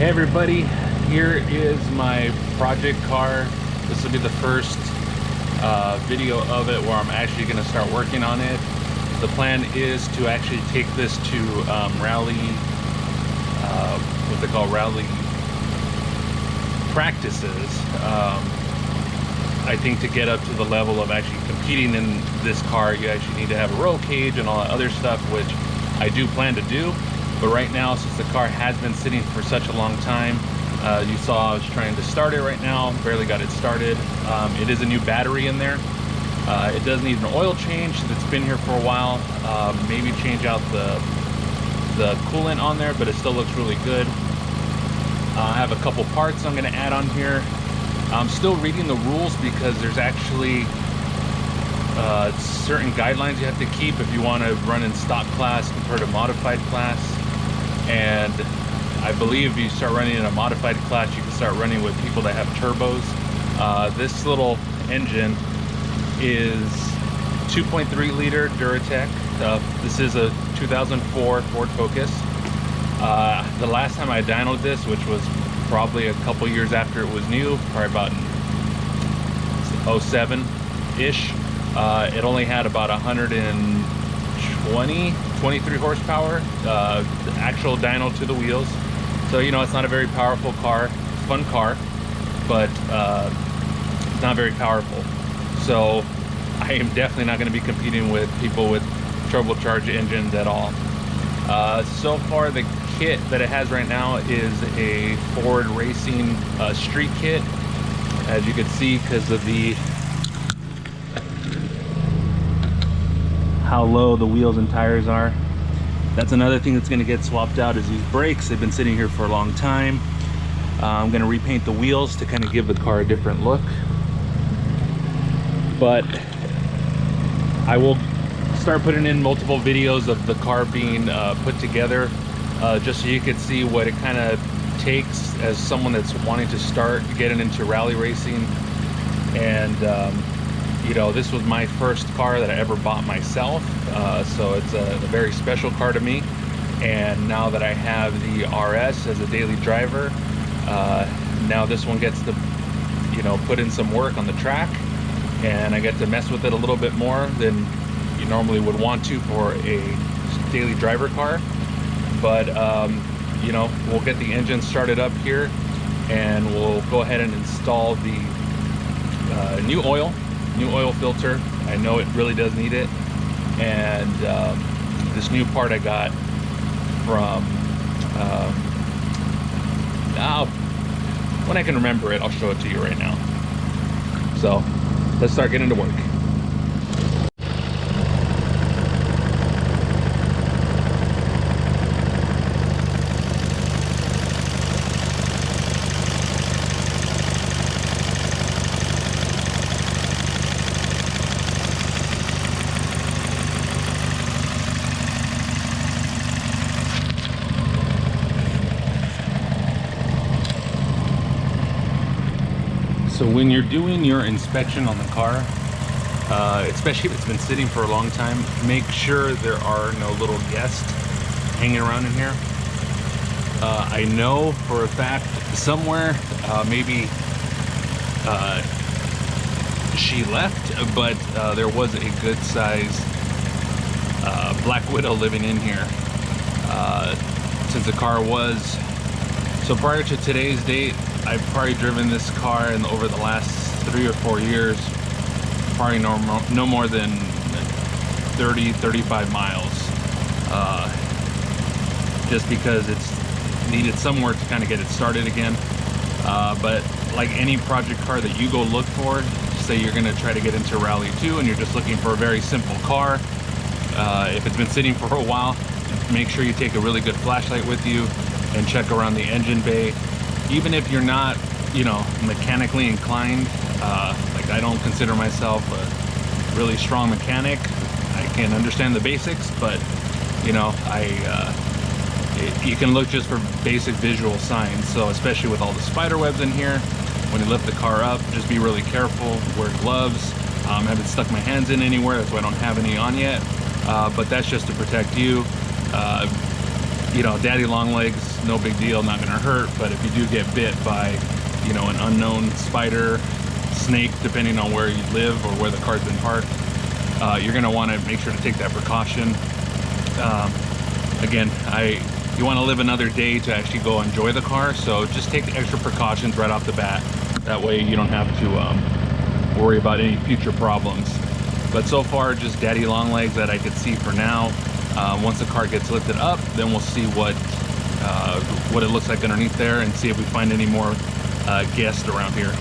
Hey everybody, here is my project car. This will be the first video of it where I'm actually going to start working on it. The plan is to actually take this to rally, what they call rally practices. I think to get up to the level of actually competing in this car, you actually need to have a roll cage and all that other stuff, which I do plan to do. But right now, since the car has been sitting for such a long time, you saw I was trying to start it right now, barely got it started. It is a new battery in there. It does need an oil change. It's been here for a while. Maybe change out the coolant on there, but it still looks really good. I have a couple parts I'm going to add on here. I'm still reading the rules because there's actually certain guidelines you have to keep if you want to run in stock class compared to modified class. And I believe if you start running in a modified class, you can start running with people that have turbos. This little engine is 2.3 liter Duratec. This is a 2004 Ford Focus. The last time I dynoed this, which was probably a couple years after it was new, probably about 07-ish, it only had about 23 horsepower, actual dyno to the wheels. So, you know, it's not a very powerful car. It's a fun car, but it's not very powerful. So I am definitely not going to be competing with people with turbocharged engines at all. So far, the kit that it has right now is a Ford Racing street kit, as you can see, because of how low the wheels and tires are. That's another thing that's going to get swapped out is these brakes. They've been sitting here for a long time. I'm going to repaint the wheels to kind of give the car a different look, but I will start putting in multiple videos of the car being put together, just so you can see what it kind of takes as someone that's wanting to start getting into rally racing. And you know, this was my first car that I ever bought myself, so it's a very special car to me. And now that I have the RS as a daily driver, now this one gets to, you know, put in some work on the track, and I get to mess with it a little bit more than you normally would want to for a daily driver car. But you know, we'll get the engine started up here, and we'll go ahead and install the new oil filter. I know it really does need it. And this new part I got from when I can remember it, I'll show it to you right now. So let's start getting to work. So when you're doing your inspection on the car, especially if it's been sitting for a long time, make sure there are no little guests hanging around in here. I know for a fact somewhere, maybe she left, but there was a good size Black Widow living in here, since the car was, so prior to today's date, I've probably driven this car over the last 3 or 4 years, probably no more than 30-35 miles, just because it's needed somewhere to kind of get it started again. But like any project car that you go look for, say you're going to try to get into Rally 2 and you're just looking for a very simple car, if it's been sitting for a while, make sure you take a really good flashlight with you and check around the engine bay. Even if you're not, you know, mechanically inclined, like I don't consider myself a really strong mechanic. I can understand the basics, but you know, you can look just for basic visual signs. So especially with all the spider webs in here, when you lift the car up, just be really careful. Wear gloves. I haven't stuck my hands in anywhere, that's why I don't have any on yet. But that's just to protect you. you know, daddy long legs, no big deal, not gonna hurt. But if you do get bit by, you know, an unknown spider, snake, depending on where you live or where the car's been parked, you're gonna want to make sure to take that precaution. Again, you want to live another day to actually go enjoy the car, so just take the extra precautions right off the bat. That way you don't have to worry about any future problems. But so far, just daddy long legs that I could see for now. Once the car gets lifted up, then we'll see what it looks like underneath there, and see if we find any more guests around here.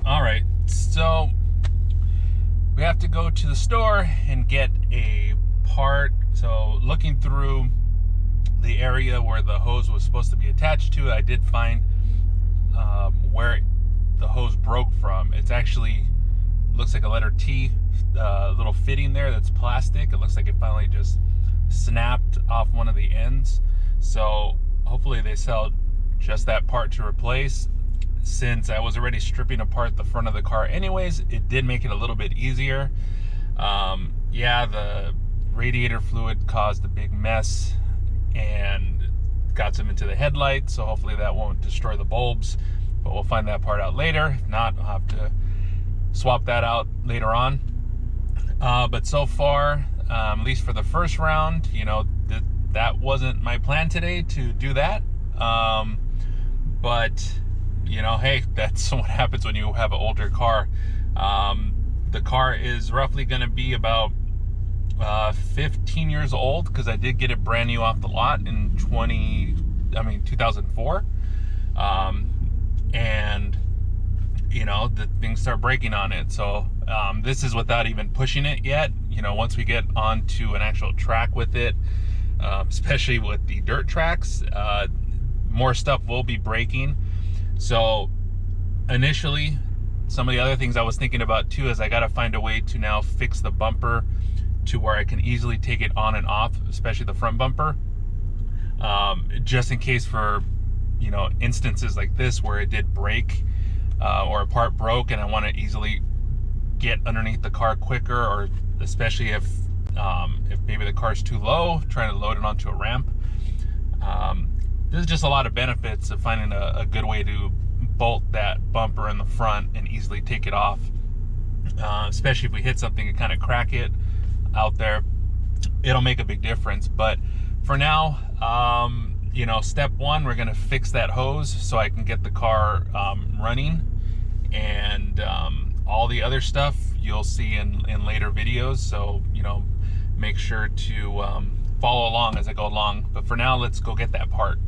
All right, so we have to go to the store and get a part. So looking through the area where the hose was supposed to be attached to, I did find where the hose broke from. It's actually looks like a letter T, little fitting there that's plastic. It looks like it finally just snapped off one of the ends. So hopefully they sell just that part to replace. Since I was already stripping apart the front of the car anyways, it did make it a little bit easier. Yeah, the radiator fluid caused a big mess and got some into the headlight, so hopefully that won't destroy the bulbs, but we'll find that part out later. If not, I'll have to swap that out later on. But so far, at least for the first round, you know, that wasn't my plan today to do that. But you know, hey, that's what happens when you have an older car. The car is roughly going to be about 15 years old, because I did get it brand new off the lot in 2004. And you know, the things start breaking on it. So this is without even pushing it yet. You know, once we get onto an actual track with it, especially with the dirt tracks, more stuff will be breaking. So initially, some of the other things I was thinking about too is I got to find a way to now fix the bumper to where I can easily take it on and off, especially the front bumper, just in case for, you know, instances like this where it did break or a part broke and I want to easily get underneath the car quicker, or especially if maybe the car's too low, trying to load it onto a ramp. There's just a lot of benefits of finding a good way to bolt that bumper in the front and easily take it off, especially if we hit something and kind of crack it out there. It'll make a big difference. But for now, you know, step one, we're going to fix that hose so I can get the car running, and all the other stuff you'll see in later videos. So, you know, make sure to follow along as I go along. But for now, let's go get that part.